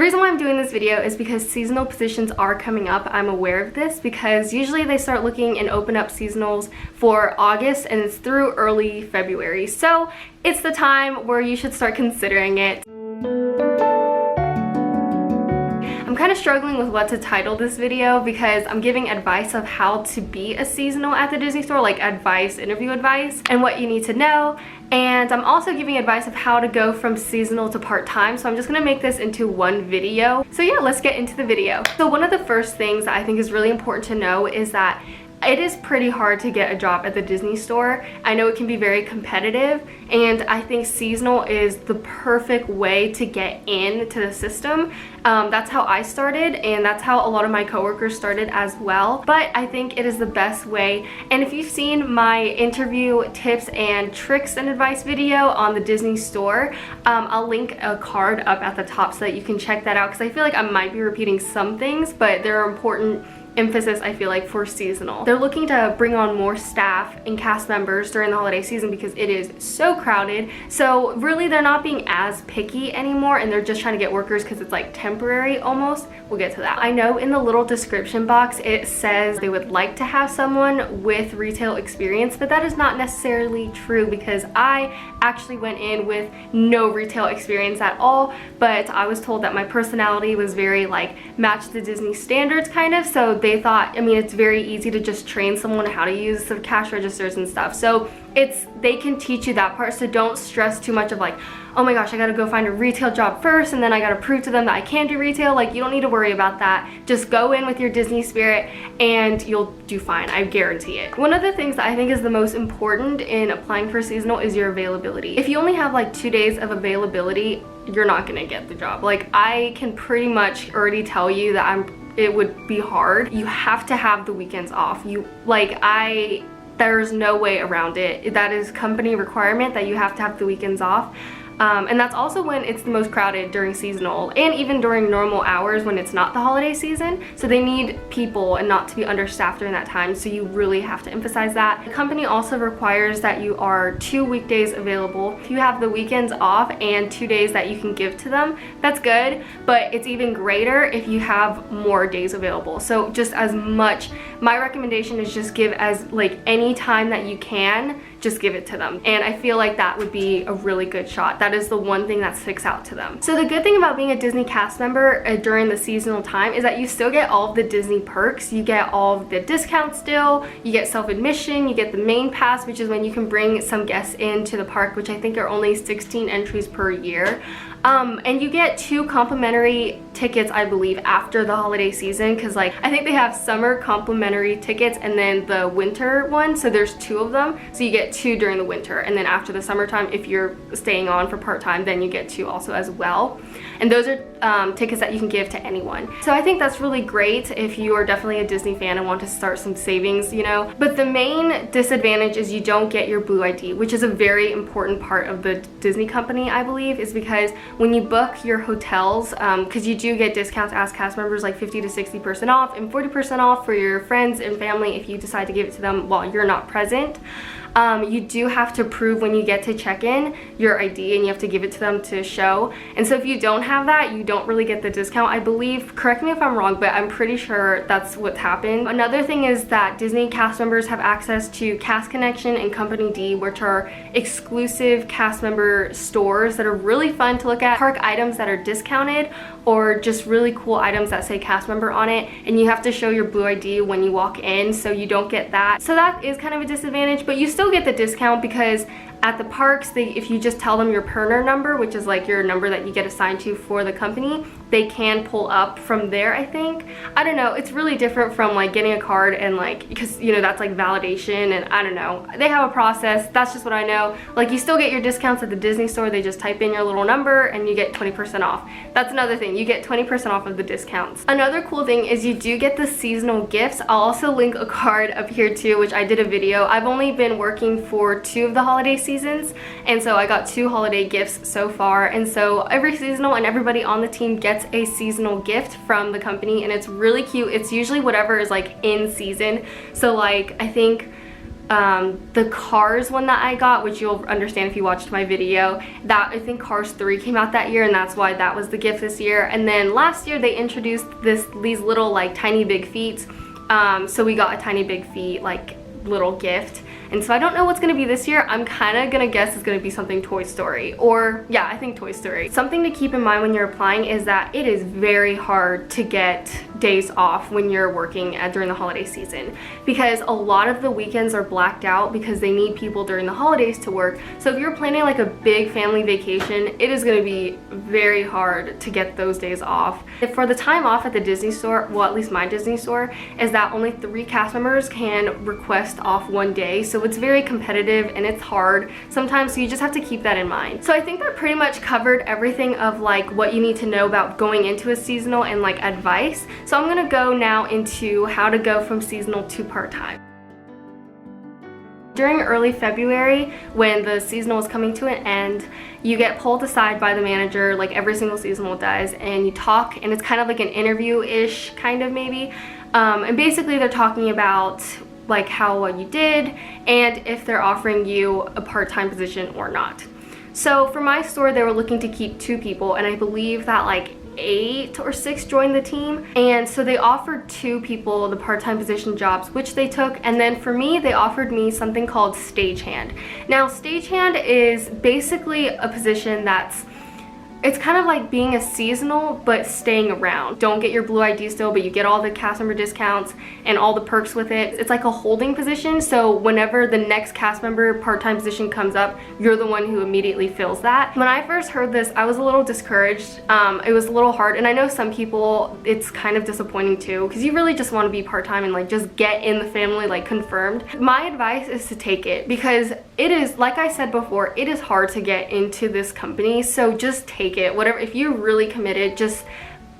reason why I'm doing this video is because seasonal positions are coming up. I'm aware of this because usually they start looking and open up seasonals for August and it's through early February. So it's the time where you should start considering it. I'm kind of struggling with what to title this video because I'm giving advice of how to be a seasonal at the Disney store, like advice, interview advice, and what you need to know. And I'm also giving advice of how to go from seasonal to part-time, so I'm just gonna make this into one video. So yeah, let's get into the video. So one of the first things that I think is really important to know is that it is pretty hard to get a job at the Disney store. I know it can be very competitive, and I think seasonal is the perfect way to get into the system. That's how I started, and that's how a lot of my coworkers started as well. But I think it is the best way. And if you've seen my interview tips and tricks and advice video on the Disney store, I'll link a card up at the top so that you can check that out, because I feel like I might be repeating some things, but there are important emphasis, I feel like, for seasonal. They're looking to bring on more staff and cast members during the holiday season because it is so crowded. So really they're not being as picky anymore, and they're just trying to get workers because it's like temporary almost. We'll get to that. I know in the little description box it says they would like to have someone with retail experience, but that is not necessarily true because I actually went in with no retail experience at all, but I was told that my personality was very like match the Disney standards kind of, so they thought, I mean, it's very easy to just train someone how to use the cash registers and stuff. So they can teach you that part, so don't stress too much of like, oh my gosh, I gotta go find a retail job first and then I gotta prove to them that I can do retail. Like, you don't need to worry about that. Just go in with your Disney spirit and you'll do fine, I guarantee it. One of the things that I think is the most important in applying for seasonal is your availability. If you only have like 2 days of availability, you're not gonna get the job. Like, I can pretty much already tell you that it would be hard. You have to have the weekends off. There's no way around it. That is company requirement that you have to have the weekends off. And that's also when it's the most crowded during seasonal, and even during normal hours when it's not the holiday season. So they need people and not to be understaffed during that time, so you really have to emphasize that. The company also requires that you are 2 weekdays available. If you have the weekends off and 2 days that you can give to them, that's good, but it's even greater if you have more days available. So just as much, my recommendation is just give as like any time that you can, just give it to them. And I feel like that would be a really good shot. That is the one thing that sticks out to them. So the good thing about being a Disney cast member during the seasonal time is that you still get all of the Disney perks. You get all of the discounts still, you get self-admission, you get the main pass, which is when you can bring some guests into the park, which I think are only 16 entries per year. And you get 2 complimentary tickets, I believe, after the holiday season, because like I think they have summer complimentary tickets and then the winter one, so there's 2 of them. So you get 2 during the winter, and then after the summertime, if you're staying on for part-time, then you get 2 also as well. And those are tickets that you can give to anyone. So I think that's really great if you are definitely a Disney fan and want to start some savings, you know. But the main disadvantage is you don't get your Blue ID, which is a very important part of the Disney company, I believe, is because when you book your hotels, because you do get discounts as cast members, like 50 to 60% off and 40% off for your friends and family if you decide to give it to them while you're not present. You do have to prove when you get to check-in your ID, and you have to give it to them to show. And so if you don't have that, you don't really get the discount, I believe. Correct me if I'm wrong, but I'm pretty sure that's what's happened. Another thing is that Disney cast members have access to Cast Connection and Company D, which are exclusive cast member stores that are really fun to look at. Park items that are discounted, or just really cool items that say cast member on it, and you have to show your Blue ID when you walk in, so you don't get that. So that is kind of a disadvantage, but you still get the discount because at the parks, if you just tell them your Perner number, which is like your number that you get assigned to for the company, they can pull up from there, I think. I don't know, it's really different from like getting a card and like, because you know, that's like validation, and I don't know. They have a process, that's just what I know. Like, you still get your discounts at the Disney store, they just type in your little number and you get 20% off. That's another thing, you get 20% off of the discounts. Another cool thing is you do get the seasonal gifts. I'll also link a card up here too, which I did a video. I've only been working for 2 of the holiday seasons, and so I got 2 holiday gifts so far, and so every seasonal and everybody on the team gets a seasonal gift from the company, and it's really cute. It's usually whatever is like in season. So like, I think The Cars one that I got, which you'll understand if you watched my video, that I think Cars 3 came out that year, and that's why that was the gift this year. And then last year they introduced these little like Tiny Big Feet, so we got a Tiny Big Feet like little gift. And so I don't know what's gonna be this year. I'm kind of gonna guess it's gonna be something Toy Story, or yeah, I think Toy Story. Something to keep in mind when you're applying is that it is very hard to get days off when you're working during the holiday season, because a lot of the weekends are blacked out because they need people during the holidays to work. So if you're planning like a big family vacation, it is gonna be very hard to get those days off. For the time off at the Disney store, well, at least my Disney store, is that only 3 cast members can request off one day. So it's very competitive and it's hard sometimes, so you just have to keep that in mind. So I think that pretty much covered everything of like what you need to know about going into a seasonal and like advice. So I'm gonna go now into how to go from seasonal to part-time. During early February, when the seasonal is coming to an end, you get pulled aside by the manager, like every single seasonal does, and you talk, and it's kind of like an interview-ish, kind of maybe. And basically they're talking about like how well you did and if they're offering you a part-time position or not. So for my store, they were looking to keep 2 people, and I believe that like 8 or 6 joined the team, and so they offered 2 people the part-time position jobs, which they took. And then for me, they offered me something called stagehand. Now stagehand is basically a position it's kind of like being a seasonal but staying around. Don't get your Blue ID still, but you get all the cast member discounts and all the perks with it. It's like a holding position, so whenever the next cast member part-time position comes up, you're the one who immediately fills that. When I first heard this, I was a little discouraged. It was a little hard, and I know some people it's kind of disappointing too, because you really just want to be part-time and like just get in the family like confirmed. My advice is to take it, because it is, like I said before, it is hard to get into this company, so just take it. Whatever, if you're really committed, just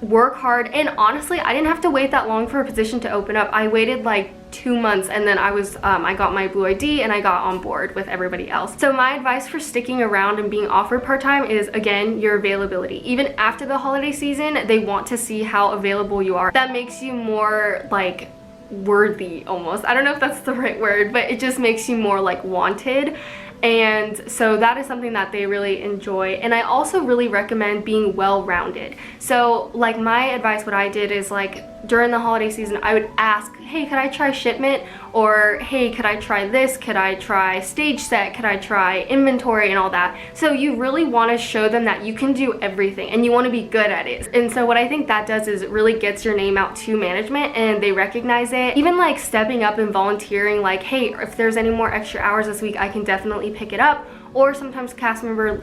work hard. And honestly, I didn't have to wait that long for a position to open up. I waited like 2 months, and then I got my Blue ID and I got on board with everybody else. So my advice for sticking around and being offered part-time is, again, your availability. Even after the holiday season, they want to see how available you are. That makes you more like worthy almost. I don't know if that's the right word, but it just makes you more like wanted. And so that is something that they really enjoy. And I also really recommend being well-rounded. So like my advice, what I did is like during the holiday season, I would ask, hey, could I try shipment? Or hey, could I try this? Could I try stage set? Could I try inventory and all that? So you really want to show them that you can do everything and you want to be good at it. And so what I think that does is it really gets your name out to management and they recognize it. Even like stepping up and volunteering, like, hey, if there's any more extra hours this week, I can definitely pick it up. Or sometimes cast member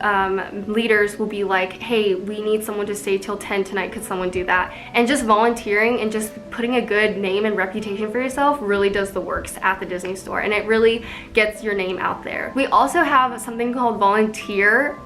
leaders will be like, hey, we need someone to stay till 10 tonight, could someone do that? And just volunteering and just putting a good name and reputation for yourself really does the works at the Disney store, and it really gets your name out there. We also have something called volunteer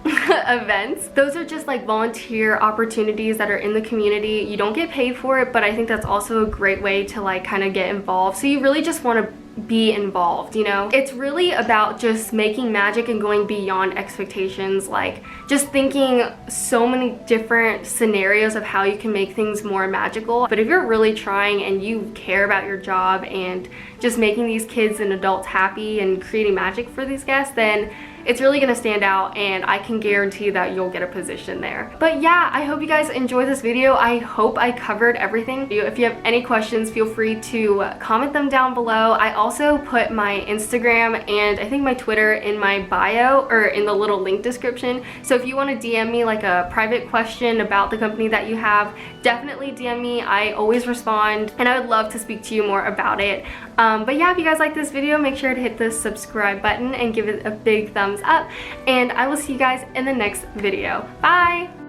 events. Those are just like volunteer opportunities that are in the community. You don't get paid for it, but I think that's also a great way to like kind of get involved. So you really just want to be involved, you know? It's really about just making magic and going beyond expectations, like just thinking so many different scenarios of how you can make things more magical. But if you're really trying and you care about your job and just making these kids and adults happy and creating magic for these guests, then it's really gonna stand out, and I can guarantee that you'll get a position there. But yeah, I hope you guys enjoyed this video. I hope I covered everything. If you have any questions, feel free to comment them down below. I also put my Instagram and I think my Twitter in my bio, or in the little link description. So if you want to DM me like a private question about the company that you have, definitely DM me. I always respond, and I would love to speak to you more about it. But yeah, if you guys like this video, make sure to hit the subscribe button and give it a big thumbs up, and I will see you guys in the next video. Bye!